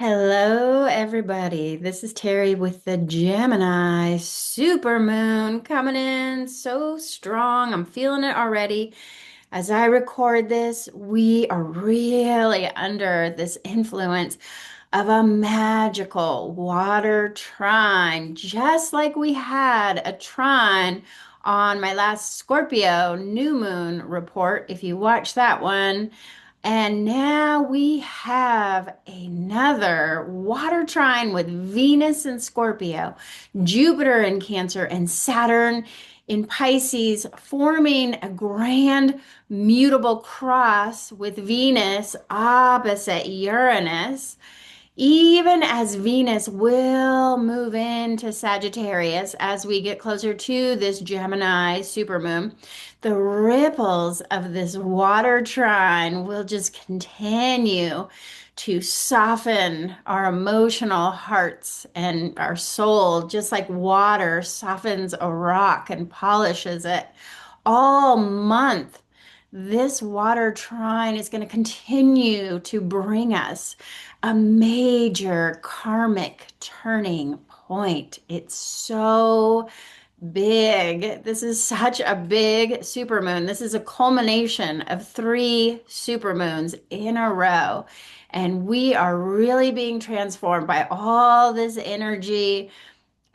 Hello, everybody. This is Terry with the Gemini Supermoon coming in so strong. I'm feeling it already. As I record this, we are really under this influence of a magical water trine, just like we had a trine on my last Scorpio new moon report. If you watch that one, and now we have another water trine with Venus in Scorpio, Jupiter in Cancer, and Saturn in Pisces, forming a grand mutable cross with Venus opposite Uranus. Even as Venus will move into Sagittarius as we get closer to this Gemini supermoon, the ripples of this water trine will just continue to soften our emotional hearts and our soul, just like water softens a rock and polishes it all month. This water trine is going to continue to bring us a major karmic turning point. It's so big. This is such a big supermoon. This is a culmination of three supermoons in a row. And we are really being transformed by all this energy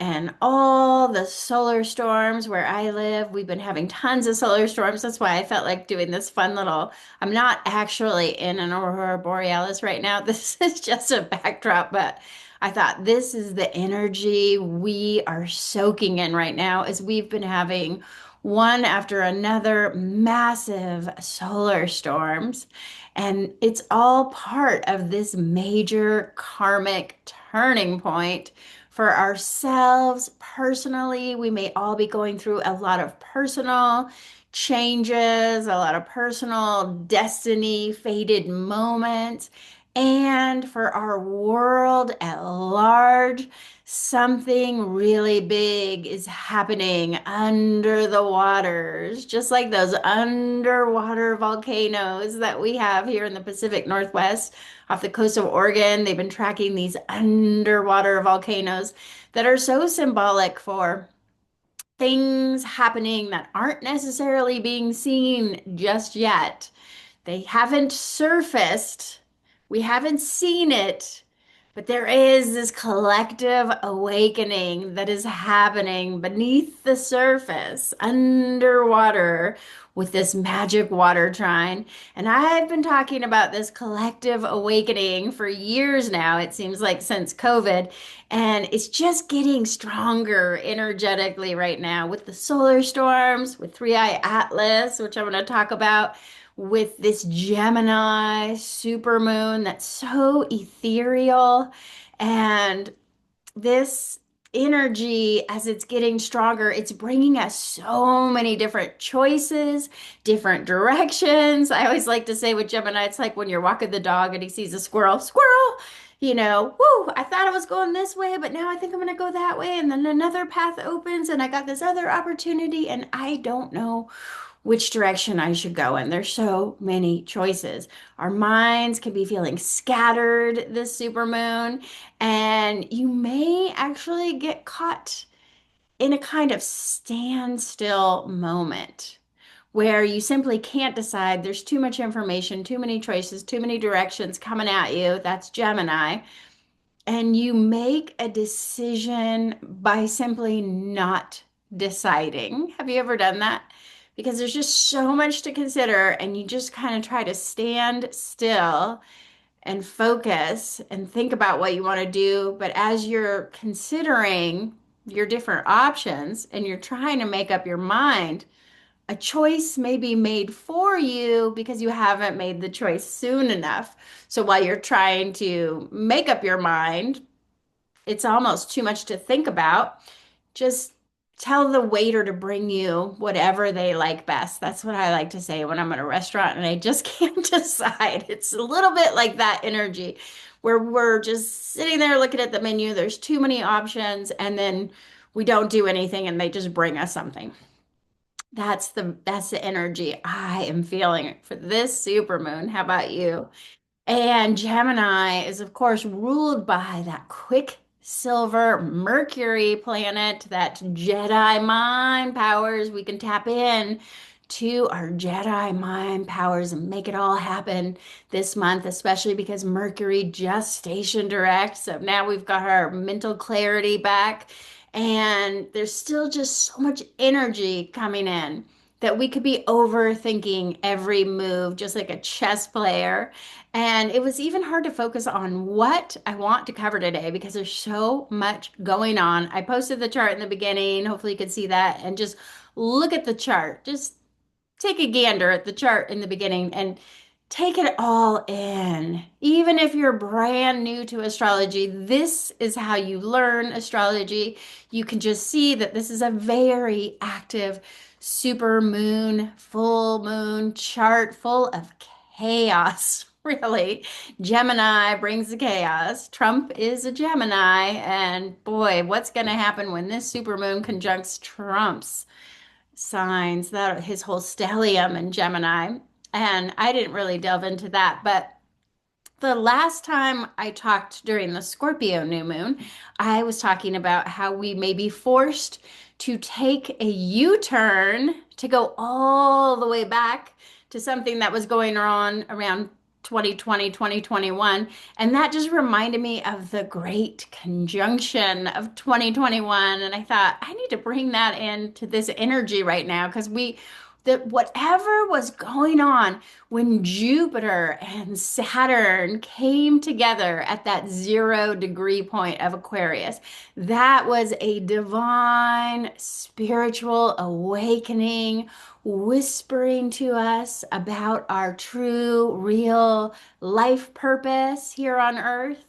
and all the solar storms where I live. We've been having tons of solar storms. That's why I felt like doing this fun little. I'm not actually in an aurora borealis right now. This is just a backdrop, but I thought this is the energy we are soaking in right now as we've been having one after another massive solar storms. And it's all part of this major karmic turning point for ourselves personally. We may all be going through a lot of personal changes, a lot of personal destiny, fated moments. And for our world at large, something really big is happening under the waters, just like those underwater volcanoes that we have here in the Pacific Northwest off the coast of Oregon. They've been tracking these underwater volcanoes that are so symbolic for things happening that aren't necessarily being seen just yet. They haven't surfaced. We haven't seen it, but there is this collective awakening that is happening beneath the surface, underwater, with this magic water trine. And I've been talking about this collective awakening for years now, it seems like since COVID. And it's just getting stronger energetically right now with the solar storms, with Three Eye Atlas, which I'm going to talk about, with this Gemini supermoon that's so ethereal. And this energy, as it's getting stronger, it's bringing us so many different choices, different directions. I always like to say with Gemini, it's like when you're walking the dog and he sees a squirrel, squirrel, whoo, I thought I was going this way, but now I think I'm going to go that way. And then another path opens and I got this other opportunity and I don't know which direction I should go in. There's so many choices. Our minds can be feeling scattered this supermoon, and you may actually get caught in a kind of standstill moment where you simply can't decide. There's too much information, too many choices, too many directions coming at you. That's Gemini. And you make a decision by simply not deciding. Have you ever done that? Because there's just so much to consider, and you just kind of try to stand still and focus and think about what you want to do. But as you're considering your different options and you're trying to make up your mind, a choice may be made for you because you haven't made the choice soon enough. So while you're trying to make up your mind, it's almost too much to think about. Just tell the waiter to bring you whatever they like best. That's what I like to say when I'm at a restaurant and I just can't decide. It's a little bit like that energy where we're just sitting there looking at the menu. There's too many options, and then we don't do anything and they just bring us something. That's the energy I am feeling for this supermoon. How about you? And Gemini is, of course, ruled by that quicksilver Mercury planet, that Jedi mind powers. We can tap in to our Jedi mind powers and make it all happen this month, especially because Mercury just stationed direct. So now we've got our mental clarity back, and there's still just so much energy coming in that we could be overthinking every move, just like a chess player. And it was even hard to focus on what I want to cover today because there's so much going on. I posted the chart in the beginning. Hopefully, you could see that. And just look at the chart. Just take a gander at the chart in the beginning and take it all in. Even if you're brand new to astrology, this is how you learn astrology. You can just see that this is a very active super moon, full moon chart full of chaos. Really, Gemini brings the chaos. Trump is a Gemini, and boy, what's going to happen when this super moon conjuncts Trump's signs, that his whole stellium in Gemini. And I didn't really delve into that, but the last time I talked during the Scorpio new moon, I was talking about how we may be forced to take a U-turn to go all the way back to something that was going on around 2020, 2021. And that just reminded me of the great conjunction of 2021. And I thought, I need to bring that into this energy right now because that whatever was going on when Jupiter and Saturn came together at that 0 degree point of Aquarius, that was a divine spiritual awakening, whispering to us about our true, real life purpose here on Earth.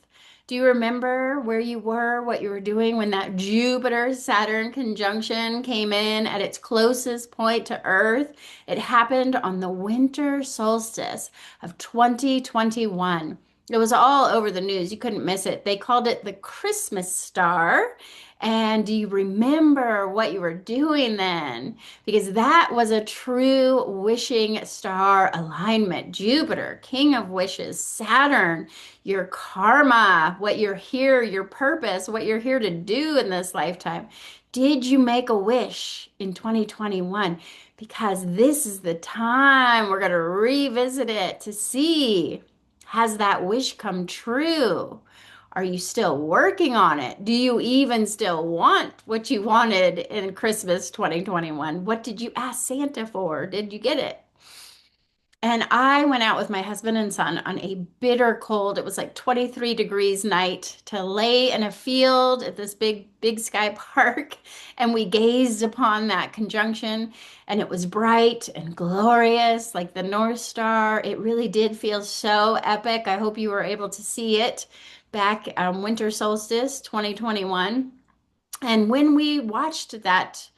Do you remember where you were, what you were doing when that Jupiter Saturn conjunction came in at its closest point to Earth? It happened on the winter solstice of 2021. It was all over the news. You couldn't miss it. They called it the Christmas star. And do you remember what you were doing then? Because that was a true wishing star alignment. Jupiter, King of Wishes, Saturn, your karma, what you're here, your purpose, what you're here to do in this lifetime. Did you make a wish in 2021? Because this is the time we're going to revisit it to see, has that wish come true? Are you still working on it? Do you even still want what you wanted in Christmas 2021? What did you ask Santa for? Did you get it? And I went out with my husband and son on a bitter cold, it was like 23 degrees night, to lay in a field at this big sky park. And we gazed upon that conjunction, and it was bright and glorious, like the North Star. It really did feel so epic. I hope you were able to see it back winter solstice 2021. And when we watched that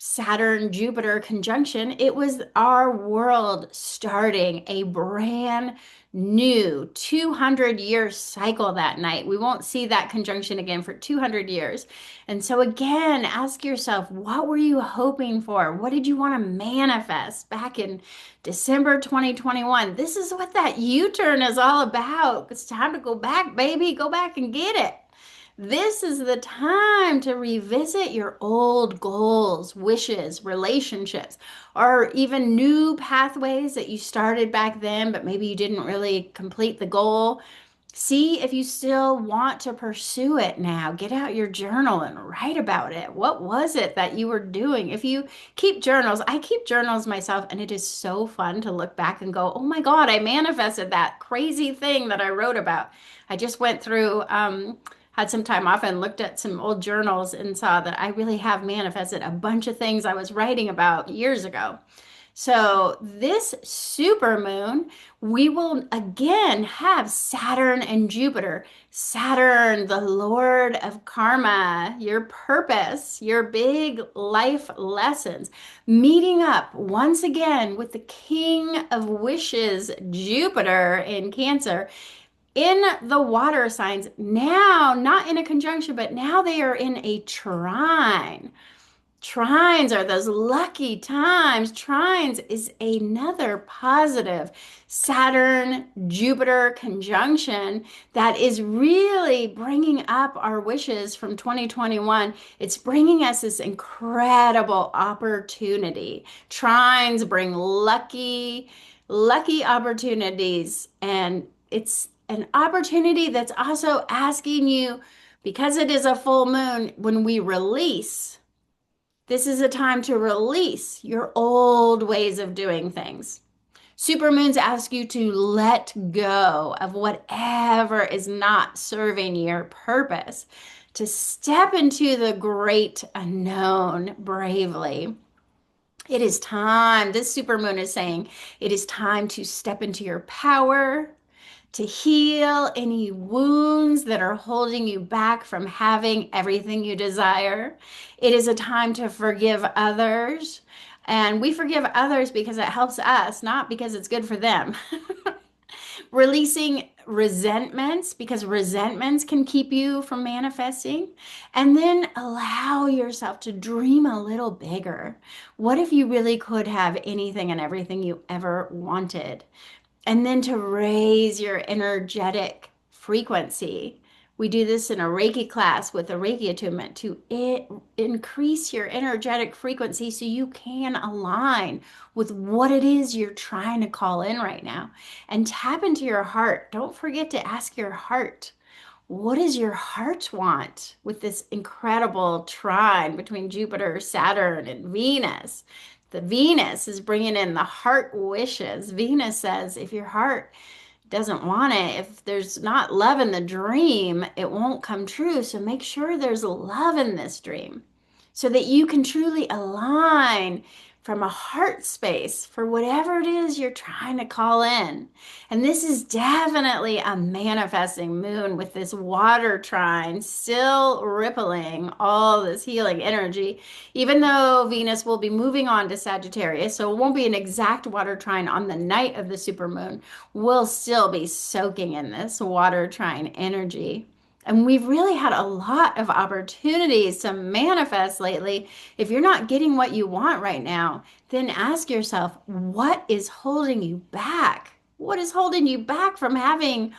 Saturn Jupiter conjunction, it was our world starting a brand new 200-year cycle that night. We won't see that conjunction again for 200 years. And so, again, ask yourself, what were you hoping for? What did you want to manifest back in December 2021? This is what that U turn is all about. It's time to go back, baby. Go back and get it. This is the time to revisit your old goals, wishes, relationships, or even new pathways that you started back then, but maybe you didn't really complete the goal. See if you still want to pursue it now. Get out your journal and write about it. What was it that you were doing? If you keep journals, I keep journals myself, and it is so fun to look back and go, oh my God, I manifested that crazy thing that I wrote about. I just went through, had some time off and looked at some old journals and saw that I really have manifested a bunch of things I was writing about years ago. So, this super moon, we will again have Saturn and Jupiter. Saturn, the Lord of karma, your purpose, your big life lessons, meeting up once again with the King of Wishes, Jupiter in Cancer, in the water signs. Now, not in a conjunction, but now they are in a trine. Trines are those lucky times. Trines is another positive Saturn Jupiter conjunction that is really bringing up our wishes from 2021. It's bringing us this incredible opportunity. Trines bring lucky opportunities, and it's an opportunity that's also asking you, because it is a full moon, when we release. This is a time to release your old ways of doing things. Supermoons ask you to let go of whatever is not serving your purpose, to step into the great unknown bravely. It is time, this supermoon is saying, it is time to step into your power, to heal any wounds that are holding you back from having everything you desire. It is a time to forgive others. And we forgive others because it helps us, not because it's good for them. Releasing resentments because resentments can keep you from manifesting. And then allow yourself to dream a little bigger. What if you really could have anything and everything you ever wanted? And then to raise your energetic frequency. We do this in a Reiki class with a Reiki attunement to increase your energetic frequency so you can align with what it is you're trying to call in right now. And tap into your heart. Don't forget to ask your heart, what does your heart want with this incredible trine between Jupiter, Saturn, and Venus? The Venus is bringing in the heart wishes. Venus says if your heart doesn't want it, if there's not love in the dream, it won't come true. So make sure there's love in this dream so that you can truly align from a heart space for whatever it is you're trying to call in. And this is definitely a manifesting moon with this water trine still rippling all this healing energy, even though Venus will be moving on to Sagittarius. So it won't be an exact water trine on the night of the supermoon. We'll still be soaking in this water trine energy. And we've really had a lot of opportunities to manifest lately. If you're not getting what you want right now, then ask yourself, what is holding you back? What is holding you back from having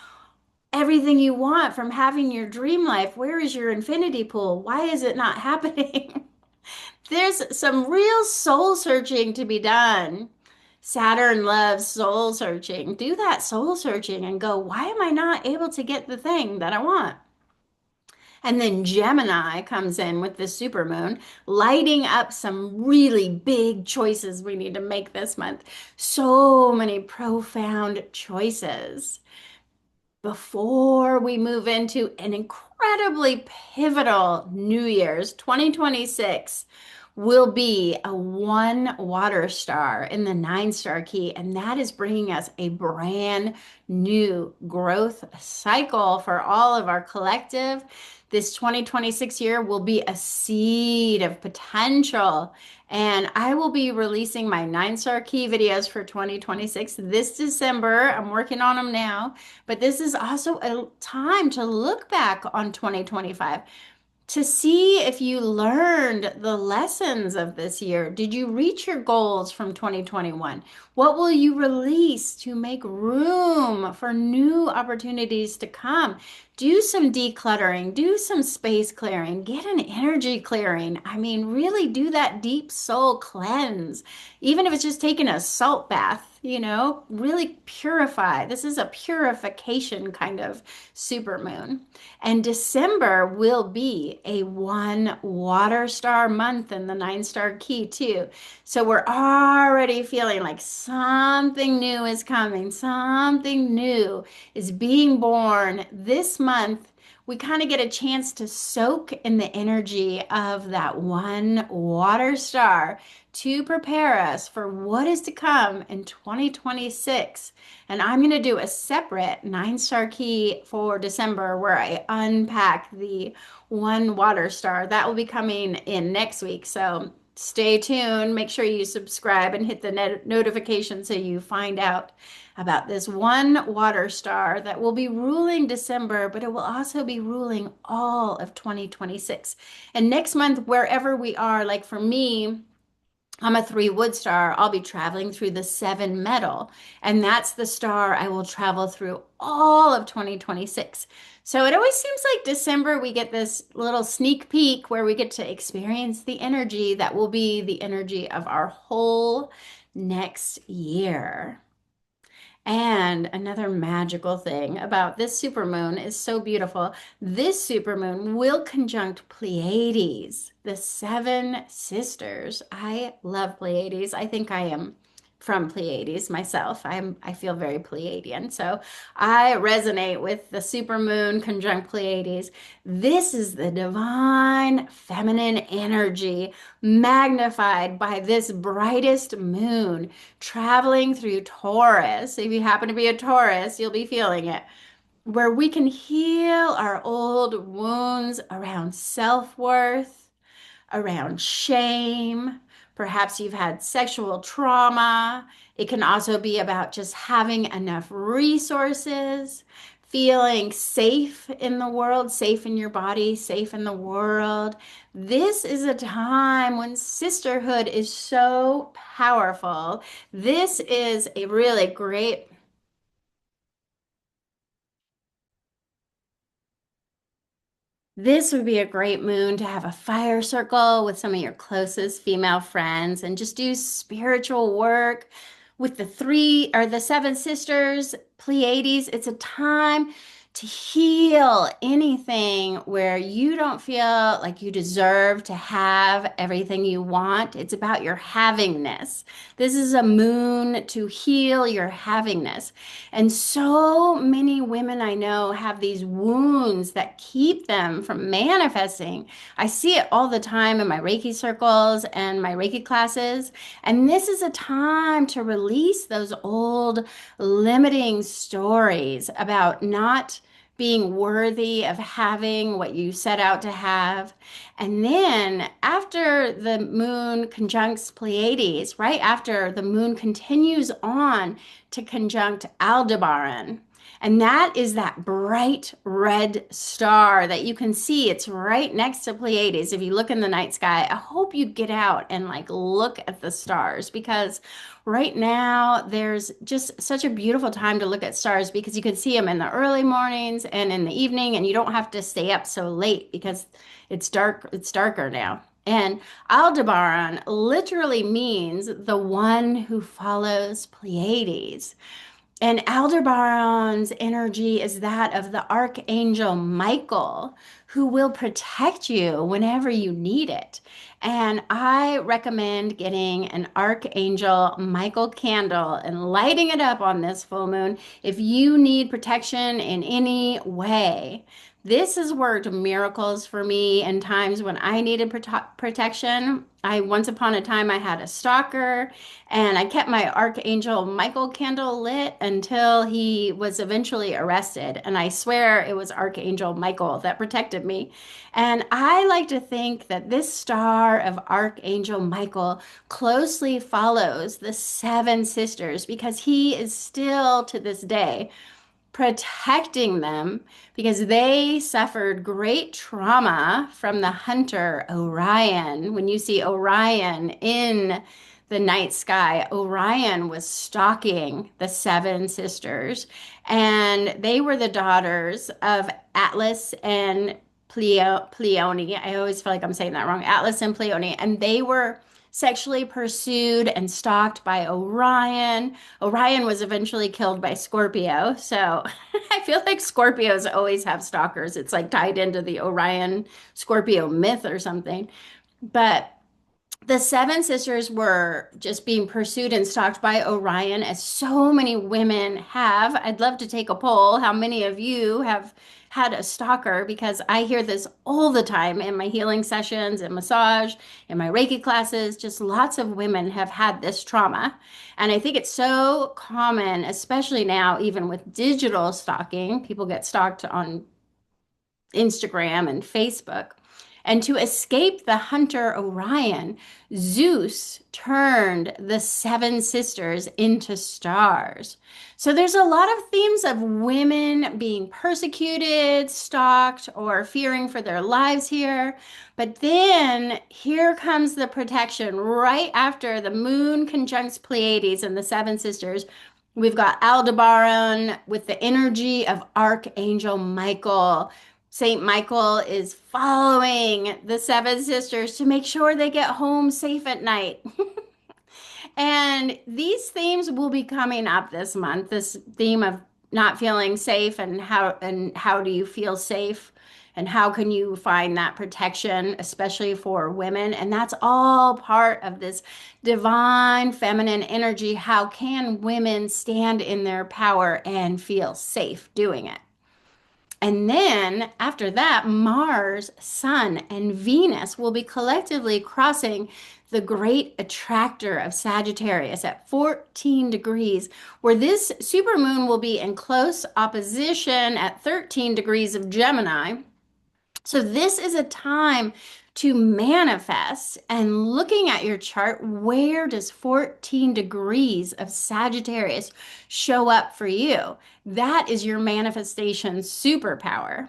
everything you want, from having your dream life? Where is your infinity pool? Why is it not happening? There's some real soul searching to be done. Saturn loves soul searching. Do that soul searching and go, why am I not able to get the thing that I want? And then Gemini comes in with the supermoon, lighting up some really big choices we need to make this month. So many profound choices before we move into an incredibly pivotal New Year's. 2026 will be a one water star in the nine-star key, and that is bringing us a brand new growth cycle for all of our collective. This 2026 year will be a seed of potential, and I will be releasing my nine-star key videos for 2026 this December. I'm working on them now, but this is also a time to look back on 2025 to see if you learned the lessons of this year. Did you reach your goals from 2021? What will you release to make room for new opportunities to come? Do some decluttering, do some space clearing, get an energy clearing. I mean, really do that deep soul cleanse. Even if it's just taking a salt bath, really purify. This is a purification kind of super moon. And December will be a one water star month in the nine-star key too. So we're already feeling like something new is coming, something new is being born this month. We kind of get a chance to soak in the energy of that one water star to prepare us for what is to come in 2026. And I'm going to do a separate nine-star key for December where I unpack the one water star. That will be coming in next week. So stay tuned. Make sure you subscribe and hit the notification so you find out about this one water star that will be ruling December, but it will also be ruling all of 2026. And next month, wherever we are, like for me, I'm a three wood star. I'll be traveling through the seven metal, and that's the star I will travel through all of 2026. So it always seems like December, we get this little sneak peek where we get to experience the energy that will be the energy of our whole next year. And another magical thing about this supermoon is so beautiful. This supermoon will conjunct Pleiades, the seven sisters. I love Pleiades. I think I am from Pleiades myself. I feel very Pleiadian. So I resonate with the supermoon conjunct Pleiades. This is the divine feminine energy magnified by this brightest moon traveling through Taurus. If you happen to be a Taurus, you'll be feeling it. Where we can heal our old wounds around self-worth, around shame. Perhaps you've had sexual trauma. It can also be about just having enough resources, feeling safe in the world, safe in your body, safe in the world. This is a time when sisterhood is so powerful. This is a really great. This would be a great moon to have a fire circle with some of your closest female friends and just do spiritual work with the three or the seven sisters, Pleiades. It's a time to heal anything where you don't feel like you deserve to have everything you want. It's about your havingness. This is a moon to heal your havingness. And so many women I know have these wounds that keep them from manifesting. I see it all the time in my Reiki circles and my Reiki classes. And this is a time to release those old limiting stories about not being worthy of having what you set out to have. And then after the moon conjuncts Pleiades, right after the moon continues on to conjunct Aldebaran. And that is that bright red star that you can see. It's right next to Pleiades. If you look in the night sky, I hope you get out and like look at the stars because right now there's just such a beautiful time to look at stars because you can see them in the early mornings and in the evening, and you don't have to stay up so late because it's dark, it's darker now. And Aldebaran literally means the one who follows Pleiades. And Aldebaran's energy is that of the Archangel Michael, who will protect you whenever you need it. And I recommend getting an Archangel Michael candle and lighting it up on this full moon if you need protection in any way. This has worked miracles for me in times when I needed protection. I once upon a time I had a stalker and I kept my Archangel Michael candle lit until he was eventually arrested. And I swear it was Archangel Michael that protected me. And I like to think that this star of Archangel Michael closely follows the seven sisters because he is still to this day protecting them because they suffered great trauma from the hunter Orion. When you see Orion in the night sky, Orion was stalking the seven sisters, and they were the daughters of Atlas and Pleione. I always feel like I'm saying that wrong. Atlas and Pleione, and they were sexually pursued and stalked by Orion. Orion was eventually killed by Scorpio. So I feel like Scorpios always have stalkers. It's like tied into the Orion Scorpio myth or something. But the seven sisters were just being pursued and stalked by Orion, as so many women have. I'd love to take a poll. How many of you have had a stalker? Because I hear this all the time in my healing sessions and massage, in my Reiki classes. Just lots of women have had this trauma. And I think it's so common, especially now, even with digital stalking. People get stalked on Instagram and Facebook. And to escape the hunter Orion, Zeus turned the seven sisters into stars. So there's a lot of themes of women being persecuted, stalked, or fearing for their lives here. But then here comes the protection right after the moon conjuncts Pleiades and the seven sisters. We've got Aldebaran with the energy of Archangel Michael. Saint Michael is following the seven sisters to make sure they get home safe at night. And these themes will be coming up this month. This theme of not feeling safe and how do you feel safe and how can you find that protection, especially for women. And that's all part of this divine feminine energy. How can women stand in their power and feel safe doing it? And then after that, Mars, Sun, and Venus will be collectively crossing the great attractor of Sagittarius at 14 degrees, where this supermoon will be in close opposition at 13 degrees of Gemini. So this is a time to manifest and looking at your chart, where does 14 degrees of Sagittarius show up for you? That is your manifestation superpower.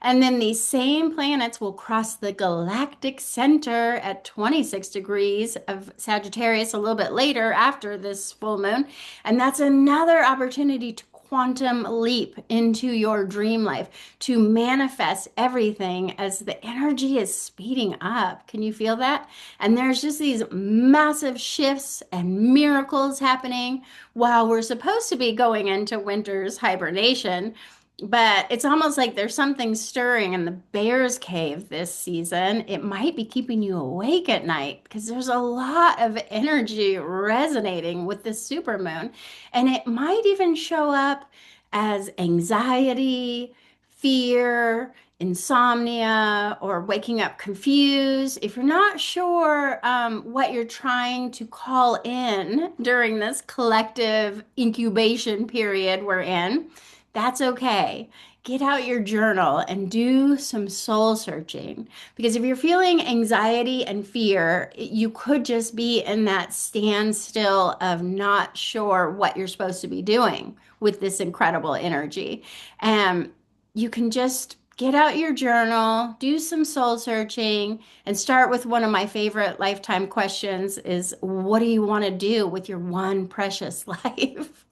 And then these same planets will cross the galactic center at 26 degrees of Sagittarius a little bit later after this full moon. And that's another opportunity to quantum leap into your dream life, to manifest everything as the energy is speeding up. Can you feel that? And there's just these massive shifts and miracles happening while we're supposed to be going into winter's hibernation. But it's almost like there's something stirring in the bear's cave this season. It might be keeping you awake at night because there's a lot of energy resonating with this supermoon. And it might even show up as anxiety, fear, insomnia, or waking up confused. If you're not sure what you're trying to call in during this collective incubation period we're in, that's okay. Get out your journal and do some soul searching. Because if you're feeling anxiety and fear, you could just be in that standstill of not sure what you're supposed to be doing with this incredible energy. And you can just get out your journal, do some soul searching, and start with one of my favorite lifetime questions is, what do you want to do with your one precious life?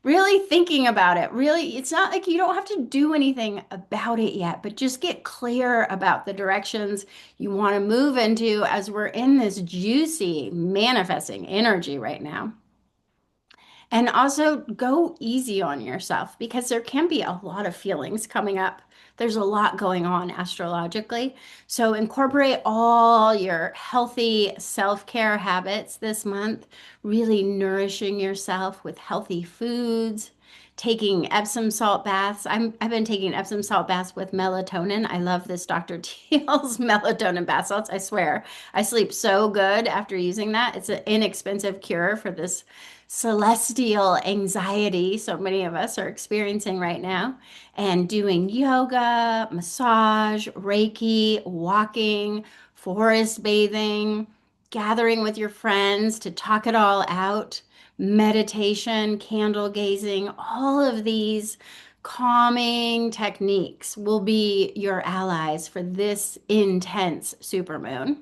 Really thinking about it. Really, it's not like you don't have to do anything about it yet, but just get clear about the directions you want to move into as we're in this juicy manifesting energy right now. And also go easy on yourself because there can be a lot of feelings coming up. There's a lot going on astrologically. So incorporate all your healthy self-care habits this month, really nourishing yourself with healthy foods, taking Epsom salt baths. I've been taking Epsom salt baths with melatonin. I love this Dr. Teal's melatonin bath salts. I swear, I sleep so good after using that. It's an inexpensive cure for this celestial anxiety so many of us are experiencing right now. And doing yoga, massage, Reiki, walking, forest bathing, gathering with your friends to talk it all out, meditation, candle gazing, all of these calming techniques will be your allies for this intense supermoon.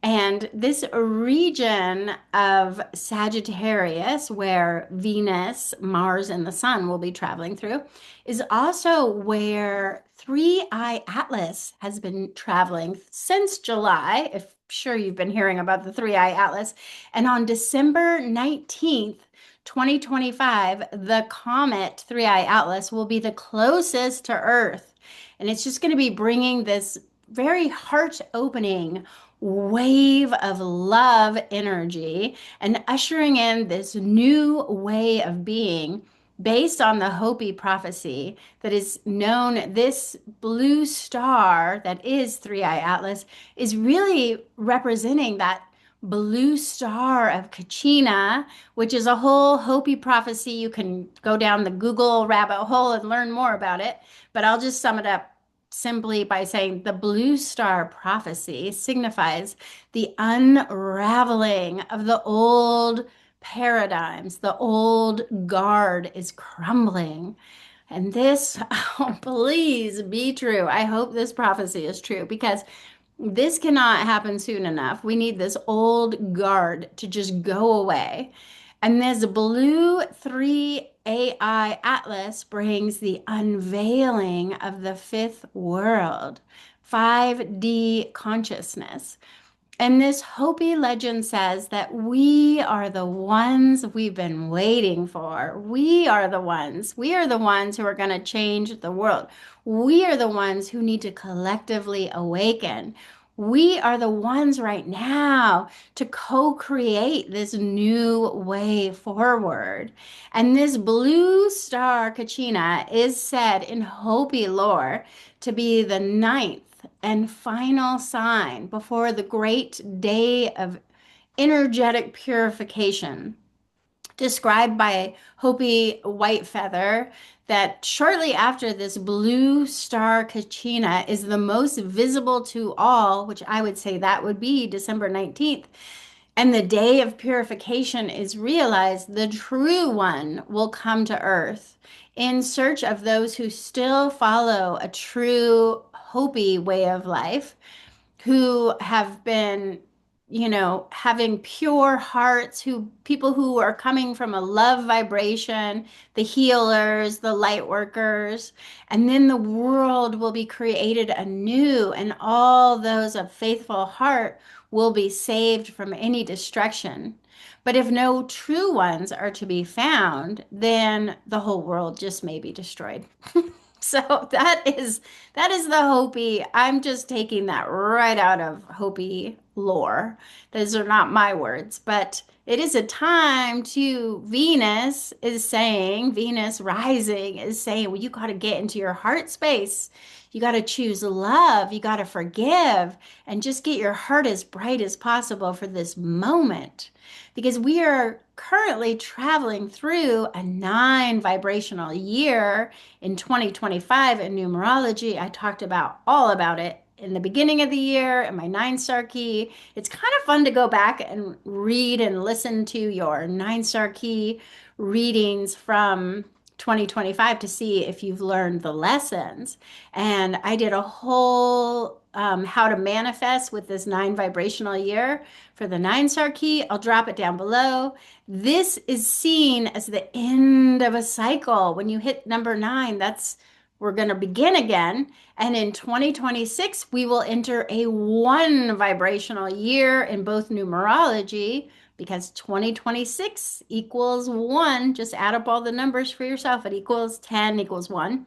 And this region of Sagittarius, where Venus, Mars, and the Sun will be traveling through, is also where Three Eye Atlas has been traveling since July. If sure you've been hearing about the Three Eye Atlas. And on December 19th, 2025, the comet Three Eye Atlas will be the closest to Earth. And it's just going to be bringing this very heart opening wave of love energy and ushering in this new way of being based on the Hopi prophecy that is known. This blue star that is Three Eye Atlas is really representing that blue star of Kachina, which is a whole Hopi prophecy. You can go down the Google rabbit hole and learn more about it, but I'll just sum it up. simply by saying the blue star prophecy signifies the unraveling of the old paradigms. The old guard is crumbling. And this, oh, please be true. I hope this prophecy is true because this cannot happen soon enough. We need this old guard to just go away. And this blue 3 AI Atlas brings the unveiling of the fifth world, 5D consciousness. And this Hopi legend says that we are the ones we've been waiting for. We are the ones. We are the ones who are going to change the world. We are the ones who need to collectively awaken. We are the ones right now to co-create this new way forward. And this blue star Kachina is said in Hopi lore to be the ninth and final sign before the great day of energetic purification, described by Hopi Whitefeather, that shortly after this blue star Kachina is the most visible to all, which I would say that would be December 19th, and the day of purification is realized, the true one will come to earth in search of those who still follow a true Hopi way of life, who have been, having pure hearts, who people who are coming from a love vibration, the healers, the light workers, and then the world will be created anew, and all those of faithful heart will be saved from any destruction. But if no true ones are to be found, then the whole world just may be destroyed. So that is the Hopi. I'm just taking that right out of Hopi lore. Those are not my words, but it is a time to Venus rising is saying, well, you got to get into your heart space. You got to choose love. You got to forgive and just get your heart as bright as possible for this moment. Because we are currently traveling through a 9 vibrational year in 2025 in numerology. I talked about all about it in the beginning of the year in my 9-star key. It's kind of fun to go back and read and listen to your 9-star key readings from 2025 to see if you've learned the lessons. And I did a whole how to manifest with this 9 vibrational year for the 9-star key. I'll drop it down below. This is seen as the end of a cycle. When you hit number 9, we're going to begin again. And in 2026, we will enter a 1 vibrational year in both numerology, because 2026 equals 1. Just add up all the numbers for yourself. It equals 10 equals 1.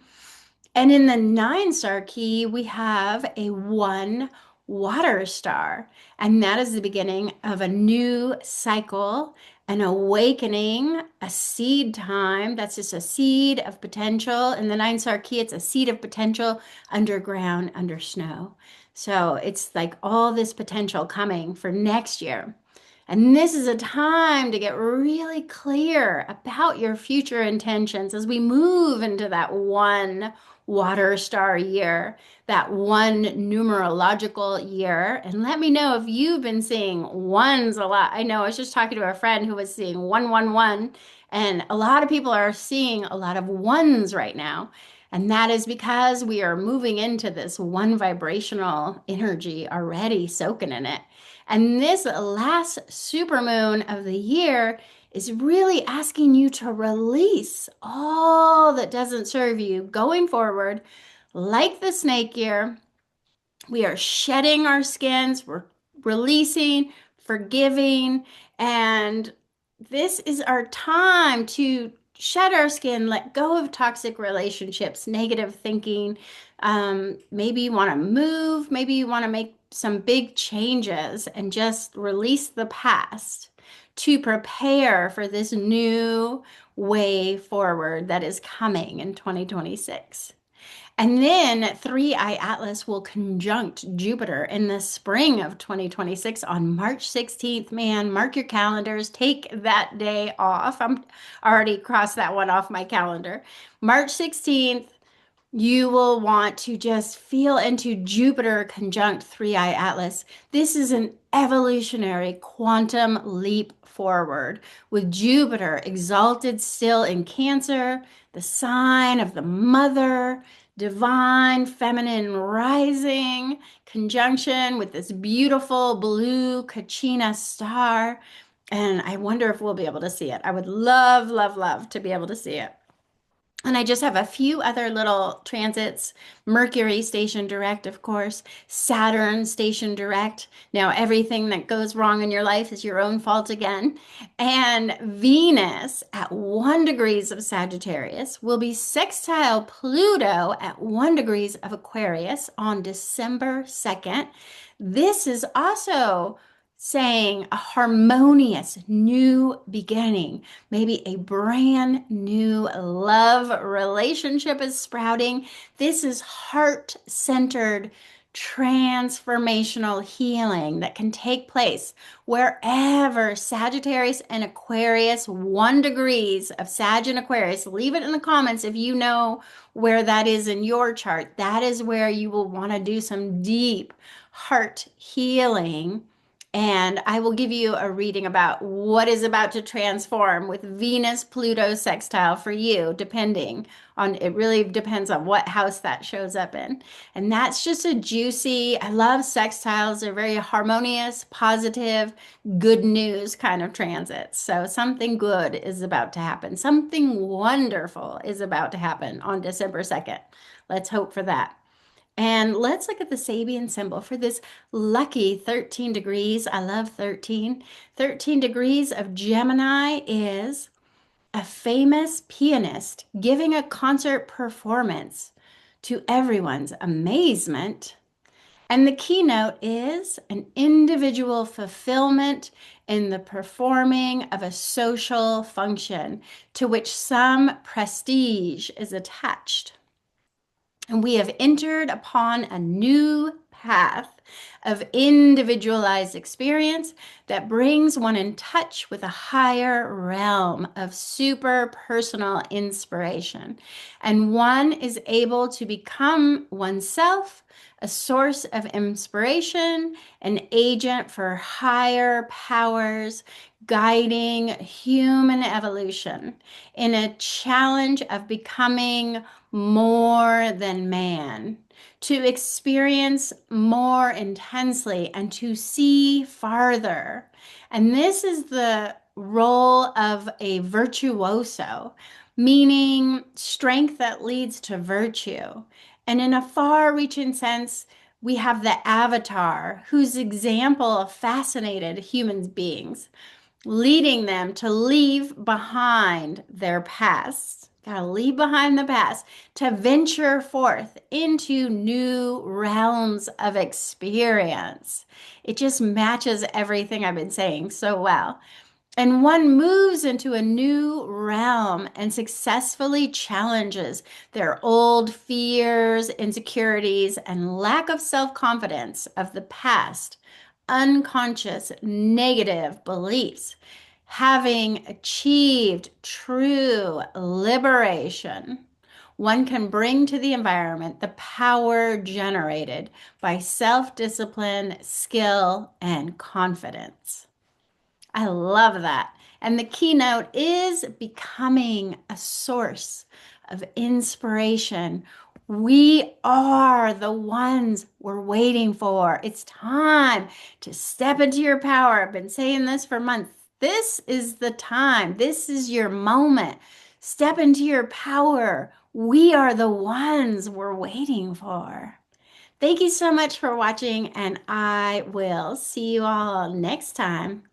And in the 9-star key, we have a 1 water star. And that is the beginning of a new cycle, an awakening, a seed time. That's just a seed of potential. In the 9-star key, it's a seed of potential underground, under snow. So it's like all this potential coming for next year. And this is a time to get really clear about your future intentions as we move into that 1 water star year, that 1 numerological year. And let me know if you've been seeing ones a lot. I know I was just talking to a friend who was seeing 111, and a lot of people are seeing a lot of ones right now. And that is because we are moving into this 1 vibrational energy already, soaking in it. And this last supermoon of the year is really asking you to release all that doesn't serve you going forward. Like the snake year, we are shedding our skins, we're releasing, forgiving, and this is our time to shed our skin, let go of toxic relationships, negative thinking. Maybe you want to move, maybe you want to make some big changes and just release the past to prepare for this new way forward that is coming in 2026. And then 3i Atlas will conjunct Jupiter in the spring of 2026 on March 16th. Man, mark your calendars. Take that day off. I'm already crossed that one off my calendar. March 16th, You will want to just feel into Jupiter conjunct 3i Atlas. This is an evolutionary quantum leap forward with Jupiter exalted still in Cancer, the sign of the mother, divine feminine rising, conjunction with this beautiful blue Kachina star. And I wonder if we'll be able to see it. I would love, love, love to be able to see it. And I just have a few other little transits. Mercury station direct, of course. Saturn station direct. Now, everything that goes wrong in your life is your own fault again. And Venus at 1 degrees of Sagittarius will be sextile Pluto at 1 degrees of Aquarius on December 2nd. This is also saying a harmonious new beginning. Maybe a brand new love relationship is sprouting. This is heart-centered, transformational healing that can take place wherever Sagittarius and Aquarius, 1 degrees of Sag and Aquarius. Leave it in the comments if you know where that is in your chart. That is where you will want to do some deep heart healing, and I will give you a reading about what is about to transform with Venus Pluto sextile for you, depending on, it really depends on what house that shows up in. And that's just a juicy, I love sextiles. They're very harmonious, positive, good news kind of transits. So something good is about to happen. Something wonderful is about to happen on December 2nd. Let's hope for that. And let's look at the Sabian symbol for this lucky 13 degrees. I love 13. 13 degrees of Gemini is a famous pianist giving a concert performance to everyone's amazement. And the keynote is an individual fulfillment in the performing of a social function to which some prestige is attached. And we have entered upon a new path of individualized experience that brings one in touch with a higher realm of super personal inspiration. And one is able to become oneself, a source of inspiration, an agent for higher powers guiding human evolution in a challenge of becoming more than man, to experience more intensely and to see farther. And this is the role of a virtuoso, meaning strength that leads to virtue. And in a far reaching sense, we have the avatar whose example fascinated human beings, leading them to leave behind their past. Gotta leave behind the past to venture forth into new realms of experience. It just matches everything I've been saying so well. And one moves into a new realm and successfully challenges their old fears, insecurities, and lack of self-confidence of the past, unconscious negative beliefs. Having achieved true liberation, one can bring to the environment the power generated by self-discipline, skill, and confidence. I love that. And the keynote is becoming a source of inspiration. We are the ones we're waiting for. It's time to step into your power. I've been saying this for months. This is the time. This is your moment. Step into your power. We are the ones we're waiting for. Thank you so much for watching, and I will see you all next time.